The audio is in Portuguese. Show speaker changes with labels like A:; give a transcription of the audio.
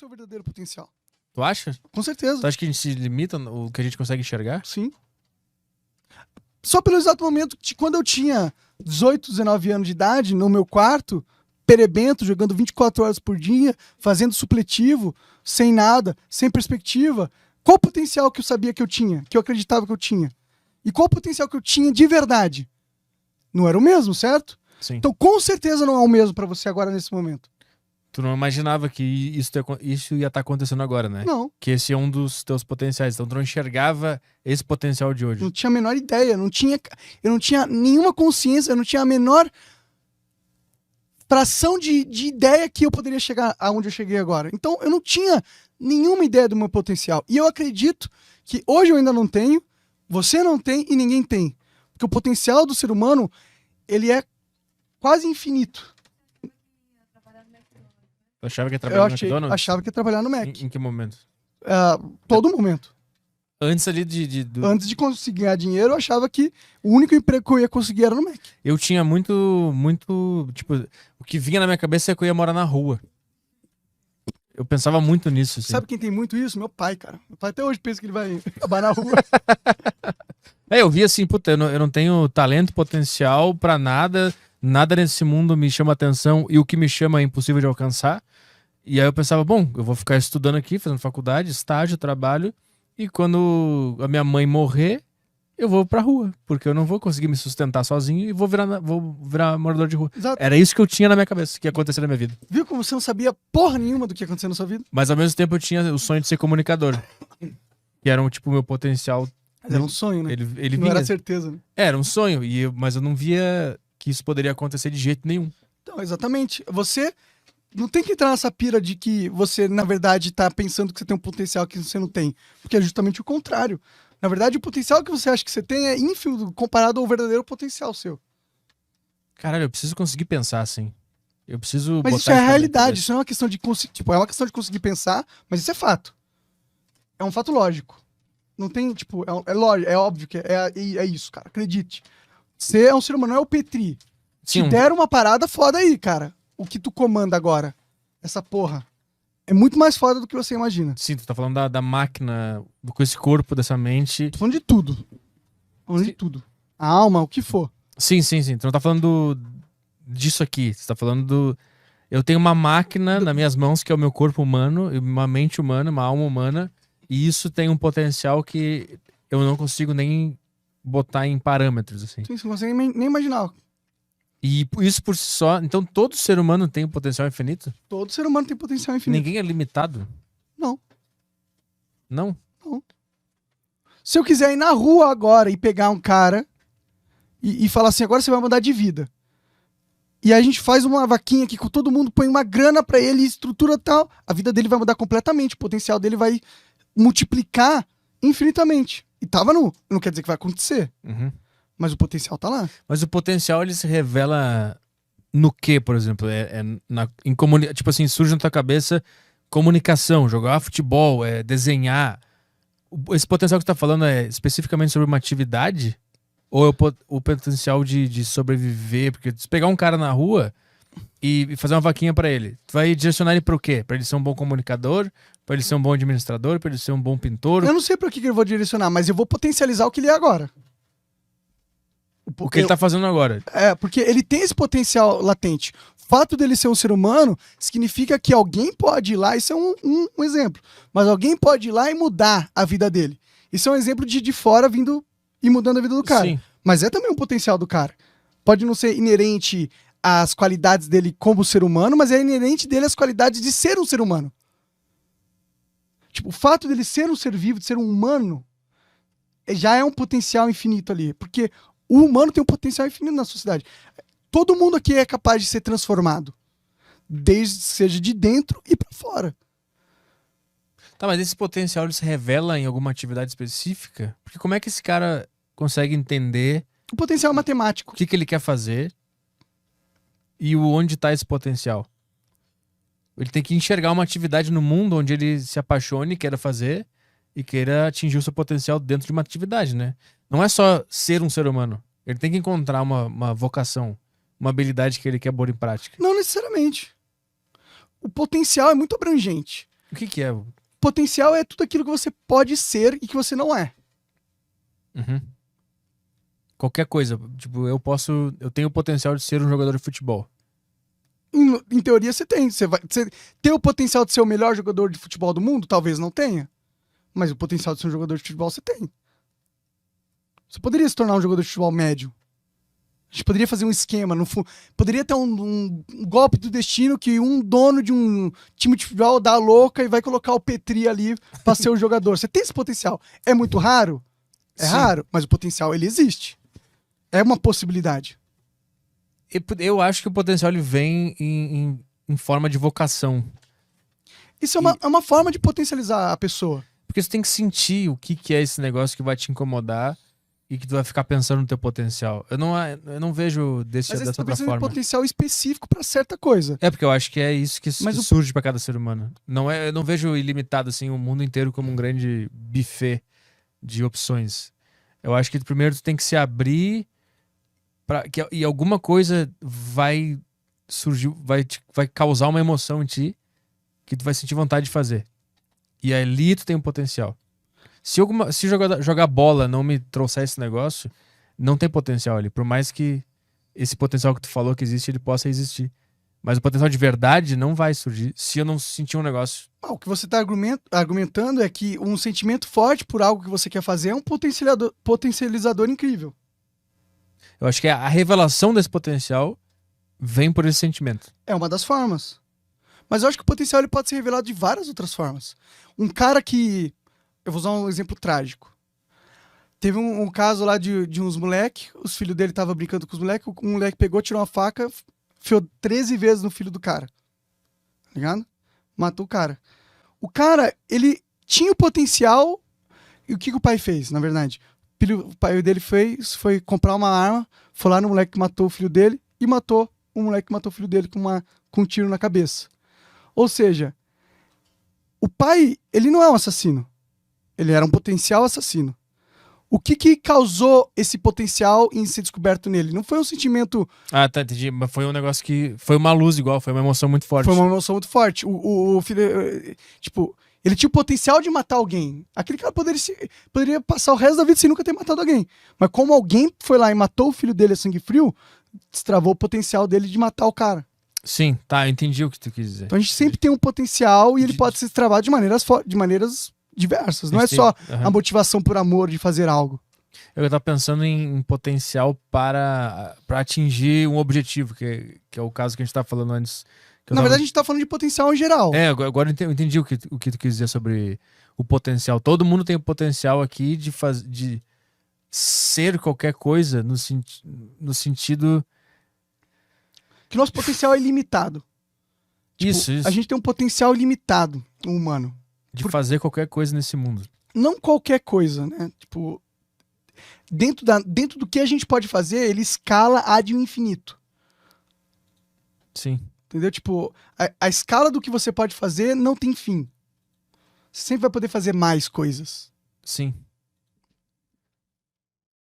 A: seu verdadeiro potencial.
B: Tu acha?
A: Com certeza.
B: Tu acha que a gente se limita o que a gente consegue enxergar?
A: Sim. Só pelo exato momento que quando eu tinha 18, 19 anos de idade, no meu quarto, perebento, jogando 24 horas por dia, fazendo supletivo, sem nada, sem perspectiva, qual o potencial que eu sabia que eu tinha, que eu acreditava que eu tinha? E qual o potencial que eu tinha de verdade? Não era o mesmo, certo?
B: Sim.
A: Então, com certeza não é o mesmo pra você agora nesse momento.
B: Tu não imaginava que isso ia estar acontecendo agora, né?
A: Não.
B: Que esse é um dos teus potenciais. Então tu não enxergava esse potencial de hoje.
A: Não tinha a menor ideia, eu não tinha nenhuma consciência, eu não tinha a menor fração de ideia que eu poderia chegar aonde eu cheguei agora. Então eu não tinha nenhuma ideia do meu potencial. E eu acredito que hoje eu ainda não tenho, você não tem e ninguém tem. Porque o potencial do ser humano, ele é quase infinito.
B: Tu achava que ia trabalhar no McDonald's?
A: Achava que ia trabalhar no Mac.
B: Em que momento?
A: Todo momento.
B: Antes ali
A: Antes de conseguir ganhar dinheiro, eu achava que o único emprego que eu ia conseguir era no Mac.
B: Eu tinha muito, tipo, o que vinha na minha cabeça é que eu ia morar na rua. Eu pensava muito nisso, assim.
A: Sabe quem tem muito isso? Meu pai, cara. Meu pai até hoje pensa que ele vai acabar na rua.
B: Eu vi assim, puta, eu não tenho talento, potencial pra nada, nada nesse mundo me chama atenção e o que me chama é impossível de alcançar. E aí eu pensava, bom, eu vou ficar estudando aqui, fazendo faculdade, estágio, trabalho, e quando a minha mãe morrer, eu vou pra rua, porque eu não vou conseguir me sustentar sozinho e vou virar morador de rua.
A: Exato.
B: Era isso que eu tinha na minha cabeça, que ia acontecer na minha vida.
A: Viu como você não sabia porra nenhuma do que ia acontecer na sua vida?
B: Mas ao mesmo tempo eu tinha o sonho de ser comunicador, que era tipo o meu potencial.
A: Mas era um sonho, né?
B: Ele
A: Não
B: vinha.
A: era certeza, né?
B: Era um sonho, mas eu não via que isso poderia acontecer de jeito nenhum.
A: Então, exatamente. Você não tem que entrar nessa pira de que você, na verdade, tá pensando que você tem um potencial que você não tem. Porque é justamente o contrário. Na verdade, o potencial que você acha que você tem é ínfimo comparado ao verdadeiro potencial seu.
B: Caralho, eu preciso conseguir pensar assim. Eu preciso
A: Mas
B: botar
A: isso é a
B: na minha
A: realidade,
B: cabeça.
A: isso não é uma questão de conseguir. Tipo, é uma questão de conseguir pensar, mas isso é fato. É um fato lógico. Não tem, tipo, é lógico, é óbvio que é isso, cara. Acredite. Você é um ser humano, não é o Petri.
B: Sim,
A: Te deram uma parada foda aí, cara. O que tu comanda agora, essa porra, é muito mais foda do que você imagina.
B: Sim, tu tá falando da máquina, com esse corpo, dessa mente.
A: Tô falando de tudo. Falando de tudo. A alma, o que for.
B: Sim. Tu não tá falando disso aqui. Você tá falando do... Eu tenho uma máquina nas minhas mãos, que é o meu corpo humano, uma mente humana, uma alma humana, e isso tem um potencial que eu não consigo nem botar em parâmetros, assim.
A: Sim, você não consegue nem imaginar.
B: E isso por si só... Então todo ser humano tem um potencial infinito?
A: Todo ser humano tem potencial infinito.
B: Ninguém é limitado?
A: Não.
B: Não?
A: Se eu quiser ir na rua agora e pegar um cara e falar assim, agora você vai mudar de vida. E aí a gente faz uma vaquinha aqui com todo mundo, põe uma grana pra ele, estrutura tal, a vida dele vai mudar completamente, o potencial dele vai multiplicar infinitamente. E tava nu. Não quer dizer que vai acontecer,
B: Uhum.
A: mas o potencial tá lá.
B: Mas o potencial, ele se revela no quê, por exemplo? Tipo assim, surge na tua cabeça comunicação, jogar futebol, desenhar. Esse potencial que você tá falando é especificamente sobre uma atividade? Ou é o potencial de sobreviver? Porque se pegar um cara na rua e fazer uma vaquinha pra ele, tu vai direcionar ele pro quê? Pra ele ser um bom comunicador? Pra ele ser um bom administrador? Pra ele ser um bom pintor?
A: Eu não sei pra que eu vou direcionar, mas eu vou potencializar o que ele é agora.
B: O que ele tá fazendo agora?
A: Porque ele tem esse potencial latente. O fato dele ser um ser humano significa que alguém pode ir lá, isso é um exemplo, mas alguém pode ir lá e mudar a vida dele. Isso é um exemplo de fora vindo e mudando a vida do cara.
B: Sim.
A: Mas é também um potencial do cara. Pode não ser inerente às qualidades dele como ser humano, mas é inerente dele às qualidades de ser um ser humano. Tipo, o fato dele ser um ser vivo, de ser um humano, já é um potencial infinito ali. Porque o humano tem um potencial infinito na sociedade. Todo mundo aqui é capaz de ser transformado. Desde que seja de dentro e pra fora.
B: Tá, mas esse potencial ele se revela em alguma atividade específica? Porque como é que esse cara consegue entender
A: O potencial matemático.
B: o que ele quer fazer e onde tá esse potencial? Ele tem que enxergar uma atividade no mundo onde ele se apaixone, queira fazer e queira atingir o seu potencial dentro de uma atividade, né? Não é só ser um ser humano. Ele tem que encontrar uma vocação, uma habilidade que ele quer pôr em prática.
A: Não necessariamente. O potencial é muito abrangente.
B: O que é?
A: Potencial é tudo aquilo que você pode ser e que você não é.
B: Uhum. Qualquer coisa. Tipo, eu tenho o potencial de ser um jogador de futebol.
A: Em teoria você tem. Você tem o potencial de ser o melhor jogador de futebol do mundo? Talvez não tenha. Mas o potencial de ser um jogador de futebol você tem. Você poderia se tornar um jogador de futebol médio. A gente poderia fazer um esquema. Poderia ter um golpe do destino que um dono de um time de futebol dá a louca e vai colocar o Petri ali pra ser o jogador. Você tem esse potencial. É muito raro? É
B: Sim.
A: raro, mas o potencial ele existe. É uma possibilidade.
B: Eu acho que o potencial ele vem em forma de vocação.
A: Isso é uma forma de potencializar a pessoa.
B: Porque você tem que sentir o que é esse negócio que vai te incomodar e que tu vai ficar pensando no teu potencial. Eu não vejo
A: Mas aí você
B: dessa
A: tá
B: outra
A: pensando em
B: forma.
A: potencial específico pra certa coisa.
B: É porque eu acho que é isso que
A: Mas o-
B: surge pra cada ser humano. Eu não vejo ilimitado assim o mundo inteiro como um grande buffet de opções. Eu acho que primeiro tu tem que se abrir e alguma coisa vai surgir, vai causar uma emoção em ti que tu vai sentir vontade de fazer. E ali tu tem um potencial. Se jogar bola não me trouxer esse negócio, não tem potencial ali. Por mais que esse potencial que tu falou que existe, ele possa existir. Mas o potencial de verdade não vai surgir se eu não sentir um negócio.
A: O que você está argumentando é que um sentimento forte por algo que você quer fazer é um potencializador incrível.
B: Eu acho que a revelação desse potencial vem por esse sentimento.
A: É uma das formas. Mas eu acho que o potencial ele pode ser revelado de várias outras formas. Um cara que... Eu vou usar um exemplo trágico. Teve um caso lá de uns moleque, os filhos dele estavam brincando com os moleques, o moleque pegou, tirou uma faca, enfiou 13 vezes no filho do cara. Tá ligado? Matou o cara. O cara, ele tinha o potencial. E o que o pai fez, na verdade? O pai dele foi comprar uma arma, foi lá no moleque que matou o filho dele e matou o moleque que matou o filho dele com um tiro na cabeça. Ou seja, o pai, ele não é um assassino. Ele era um potencial assassino. O que causou esse potencial em ser descoberto nele? Não foi um sentimento...
B: Ah, tá, entendi. Mas foi um negócio que... Foi uma luz igual, foi uma emoção muito forte.
A: Foi uma emoção muito forte. O filho... Tipo, ele tinha o potencial de matar alguém. Aquele cara poderia passar o resto da vida sem nunca ter matado alguém. Mas como alguém foi lá e matou o filho dele a sangue frio, destravou o potencial dele de matar o cara.
B: Sim, tá, eu entendi o que tu quis dizer.
A: Então a gente sempre tem um potencial e ele pode ser destravado de maneiras diversas. Não é só a motivação por amor de fazer algo.
B: Eu tava pensando em potencial para atingir um objetivo, que é o caso que a gente tava falando antes.
A: Na verdade, a gente tá falando de potencial em geral.
B: Agora eu entendi o que tu quis dizer sobre o potencial. Todo mundo tem o potencial aqui de ser qualquer coisa no sentido...
A: Que nosso potencial é ilimitado. Tipo,
B: Isso.
A: A gente tem um potencial limitado, o humano.
B: De fazer qualquer coisa nesse mundo.
A: Não qualquer coisa, né? Tipo, dentro do que a gente pode fazer, ele escala ad infinito.
B: Sim.
A: Entendeu? Tipo, a escala do que você pode fazer não tem fim. Você sempre vai poder fazer mais coisas.
B: Sim.